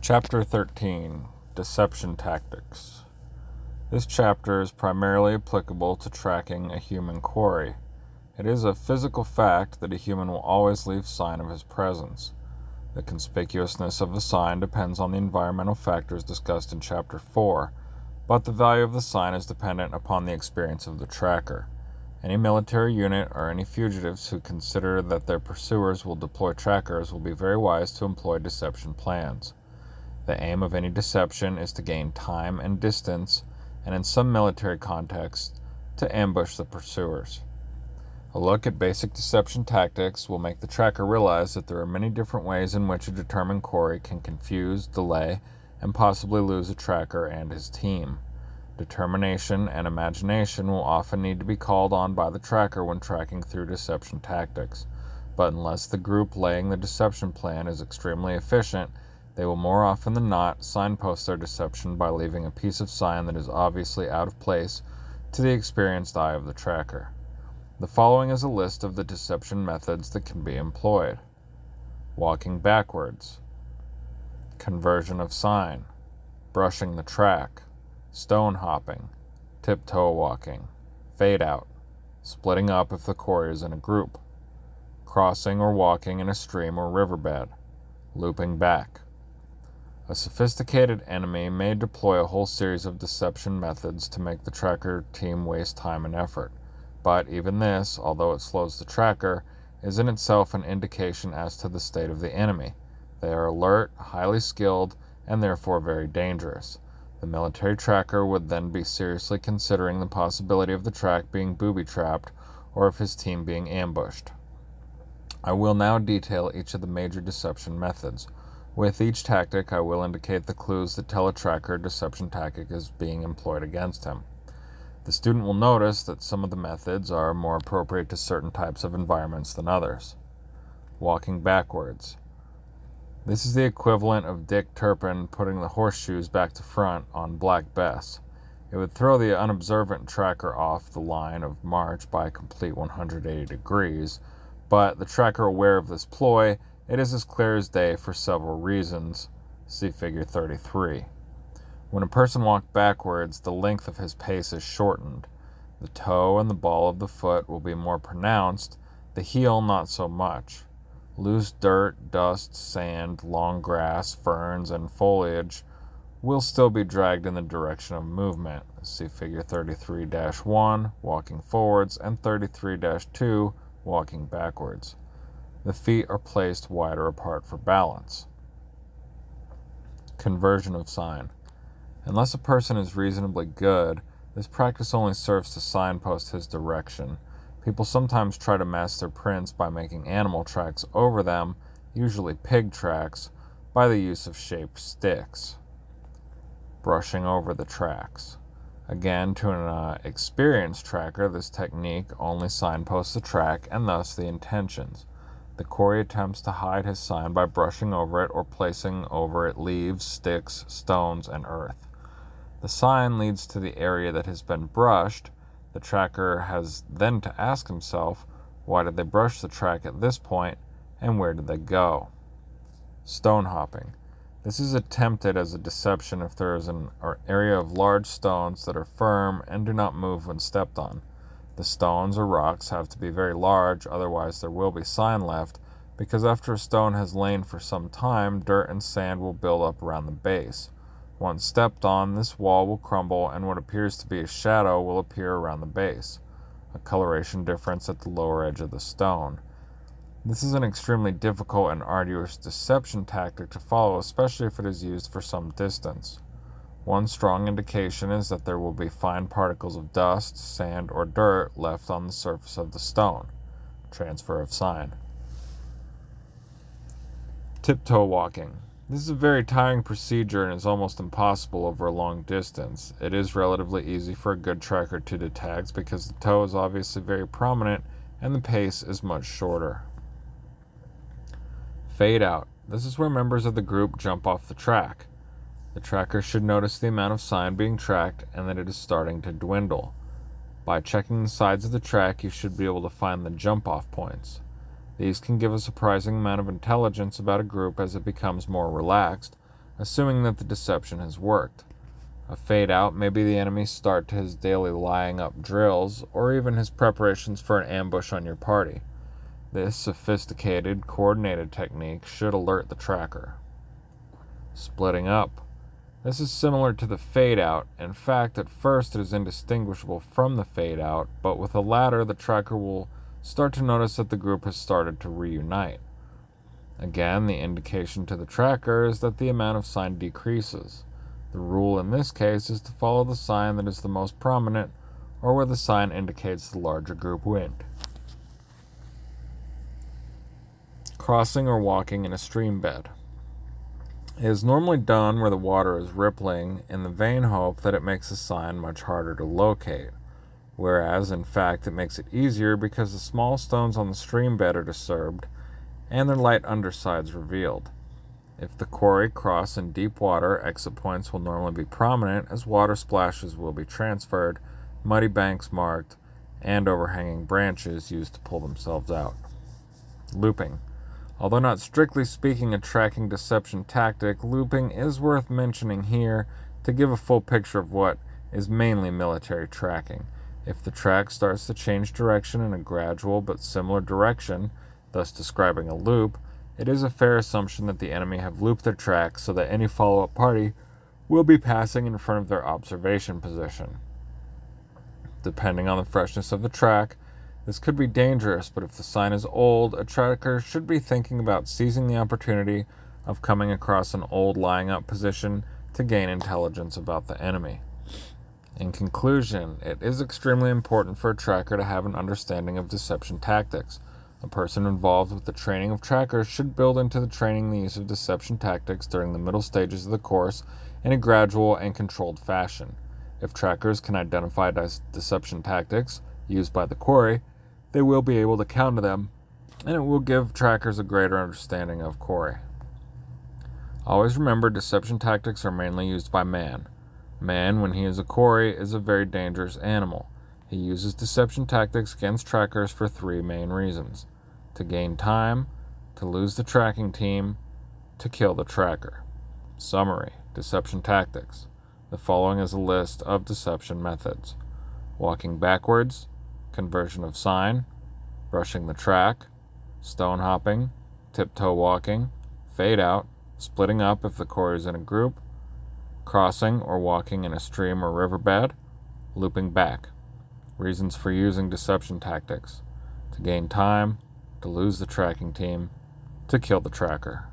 Chapter 13, Deception Tactics. This chapter is primarily applicable to tracking a human quarry. It is a physical fact that a human will always leave sign of his presence. The conspicuousness of a sign depends on the environmental factors discussed in Chapter 4, but the value of the sign is dependent upon the experience of the tracker. Any military unit or any fugitives who consider that their pursuers will deploy trackers will be very wise to employ deception plans. The aim of any deception is to gain time and distance, and in some military contexts, to ambush the pursuers. A look at basic deception tactics will make the tracker realize that there are many different ways in which a determined quarry can confuse, delay, and possibly lose a tracker and his team. Determination and imagination will often need to be called on by the tracker when tracking through deception tactics, but unless the group laying the deception plan is extremely efficient, they will more often than not signpost their deception by leaving a piece of sign that is obviously out of place to the experienced eye of the tracker. The following is a list of the deception methods that can be employed. Walking backwards, conversion of sign, brushing the track, stone hopping, tiptoe walking, fade out, splitting up if the quarry is in a group, crossing or walking in a stream or riverbed, looping back. A sophisticated enemy may deploy a whole series of deception methods to make the tracker team waste time and effort, but even this, although it slows the tracker, is in itself an indication as to the state of the enemy. They are alert, highly skilled, and therefore very dangerous. The military tracker would then be seriously considering the possibility of the track being booby-trapped or of his team being ambushed. I will now detail each of the major deception methods. With each tactic, I will indicate the clues that tell a tracker a deception tactic is being employed against him. The student will notice that some of the methods are more appropriate to certain types of environments than others. Walking backwards. This is the equivalent of Dick Turpin putting the horseshoes back to front on Black Bess. It would throw the unobservant tracker off the line of march by a complete 180 degrees, but the tracker aware of this ploy, it is as clear as day for several reasons. See Figure 33. When a person walks backwards, the length of his pace is shortened. The toe and the ball of the foot will be more pronounced, the heel not so much. Loose dirt, dust, sand, long grass, ferns, and foliage will still be dragged in the direction of movement. See Figure 33-1, walking forwards, and 33-2, walking backwards. The feet are placed wider apart for balance. Conversion of sign. Unless a person is reasonably good, this practice only serves to signpost his direction. People sometimes try to mask their prints by making animal tracks over them, usually pig tracks, by the use of shaped sticks. Brushing over the tracks. Again, to an experienced tracker, this technique only signposts the track and thus the intentions. The quarry attempts to hide his sign by brushing over it or placing over it leaves, sticks, stones, and earth. The sign leads to the area that has been brushed. The tracker has then to ask himself, why did they brush the track at this point, and where did they go? Stone hopping. This is attempted as a deception if there is an area of large stones that are firm and do not move when stepped on. The stones or rocks have to be very large, otherwise there will be sign left, because after a stone has lain for some time, dirt and sand will build up around the base. Once stepped on, this wall will crumble and what appears to be a shadow will appear around the base, a coloration difference at the lower edge of the stone. This is an extremely difficult and arduous deception tactic to follow, especially if it is used for some distance. One strong indication is that there will be fine particles of dust, sand, or dirt left on the surface of the stone. Transfer of sign. Tiptoe walking. This is a very tiring procedure and is almost impossible over a long distance. It is relatively easy for a good tracker to detect because the toe is obviously very prominent and the pace is much shorter. Fade out. This is where members of the group jump off the track. The tracker should notice the amount of sign being tracked and that it is starting to dwindle. By checking the sides of the track, you should be able to find the jump-off points. These can give a surprising amount of intelligence about a group as it becomes more relaxed, assuming that the deception has worked. A fade out may be the enemy's start to his daily lying up drills, or even his preparations for an ambush on your party. This sophisticated, coordinated technique should alert the tracker. Splitting up. This is similar to the fade out. In fact, at first it is indistinguishable from the fade out, but with the latter, the tracker will start to notice that the group has started to reunite. Again, the indication to the tracker is that the amount of sign decreases. The rule in this case is to follow the sign that is the most prominent, or where the sign indicates the larger group wind. Crossing or walking in a stream bed. It is normally done where the water is rippling in the vain hope that it makes the sign much harder to locate, whereas in fact it makes it easier because the small stones on the stream bed are disturbed and their light undersides revealed. If the quarry cross in deep water, exit points will normally be prominent as water splashes will be transferred, muddy banks marked, and overhanging branches used to pull themselves out. Looping. Although not strictly speaking a tracking deception tactic, looping is worth mentioning here to give a full picture of what is mainly military tracking. If the track starts to change direction in a gradual but similar direction, thus describing a loop, it is a fair assumption that the enemy have looped their track so that any follow-up party will be passing in front of their observation position. Depending on the freshness of the track, this could be dangerous, but if the sign is old, a tracker should be thinking about seizing the opportunity of coming across an old lying up position to gain intelligence about the enemy. In conclusion, it is extremely important for a tracker to have an understanding of deception tactics. A person involved with the training of trackers should build into the training the use of deception tactics during the middle stages of the course in a gradual and controlled fashion. If trackers can identify deception tactics used by the quarry, they will be able to counter them, and it will give trackers a greater understanding of quarry. Always remember, deception tactics are mainly used by man. Man, when he is a quarry, is a very dangerous animal. He uses deception tactics against trackers for three main reasons: to gain time, to lose the tracking team, to kill the tracker. Summary: deception tactics. The following is a list of deception methods: walking backwards, conversion of sign, brushing the track, stone hopping, tiptoe walking, fade out, splitting up if the quarry is in a group, crossing or walking in a stream or riverbed, looping back. Reasons for using deception tactics: to gain time, to lose the tracking team, to kill the tracker.